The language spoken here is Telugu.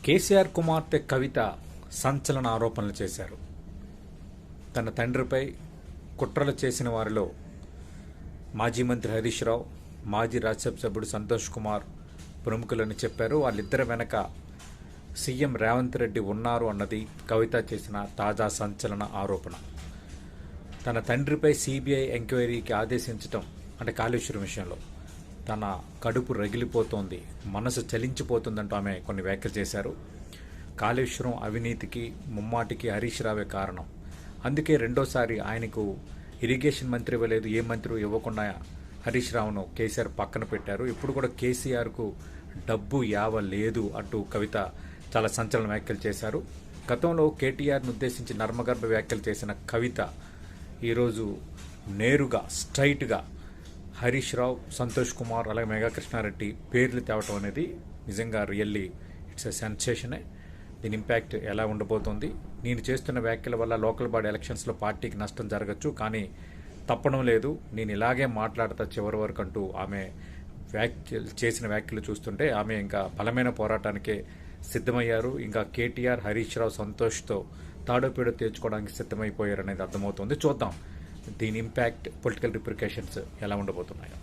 కేసీఆర్ కుమార్తె కవిత సంచలన ఆరోపణలు చేశారు. తన తండ్రిపై కుట్రలు చేసిన వారిలో మాజీ మంత్రి హరీష్ రావు, మాజీ రాజ్యసభ సభ్యుడు సంతోష్ కుమార్ ప్రముఖులని చెప్పారు. వాళ్ళిద్దరి వెనక సీఎం రేవంత్ రెడ్డి ఉన్నారు అన్నది కవిత చేసిన తాజా సంచలన ఆరోపణ. తన తండ్రిపై సిబిఐ ఎంక్వైరీకి ఆదేశించడం అంటే కాళేశ్వరం విషయంలో తన కడుపు రగిలిపోతోంది, మనసు చలించిపోతుందంటూ ఆమె కొన్ని వ్యాఖ్యలు చేశారు. కాళేశ్వరం అవినీతికి ముమ్మాటికి హరీష్ రావే కారణం. అందుకే రెండోసారి ఆయనకు ఇరిగేషన్ మంత్రి ఇవ్వలేదు, ఏ మంత్రి ఇవ్వకుండా హరీష్ రావును కేసీఆర్ పక్కన పెట్టారు. ఇప్పుడు కూడా కేసీఆర్కు డబ్బు యావ లేదు అంటూ కవిత చాలా సంచలన వ్యాఖ్యలు చేశారు. గతంలో కేటీఆర్ను ఉద్దేశించి నర్మగర్భ వ్యాఖ్యలు చేసిన కవిత ఈరోజు నేరుగా స్ట్రైట్గా హరీష్ రావు, సంతోష్ కుమార్ అలాగే మేఘా కృష్ణారెడ్డి పేర్లు తేవటం అనేది నిజంగా రియల్లీ ఇట్స్ ఎ సెన్సేషనే. దీని ఇంపాక్ట్ ఎలా ఉండబోతోంది? నేను చేస్తున్న వ్యాఖ్యల వల్ల లోకల్ బాడీ ఎలక్షన్స్లో పార్టీకి నష్టం జరగచ్చు, కానీ తప్పడం లేదు, నేను ఇలాగే మాట్లాడతా చివరి వరకు అంటూ ఆమె చేసిన వ్యాఖ్యలు చూస్తుంటే ఆమె ఇంకా బలమైన పోరాటానికే సిద్ధమయ్యారు. ఇంకా కేటీఆర్, హరీష్ రావు, సంతోష్తో తాడోపేడో తేల్చుకోవడానికి సిద్ధమైపోయారు అనేది అర్థమవుతుంది. చూద్దాం దీని ఇంపాక్ట్, పొలిటికల్ రిప్రికేషన్స్ ఎలా ఉండబోతున్నాయో.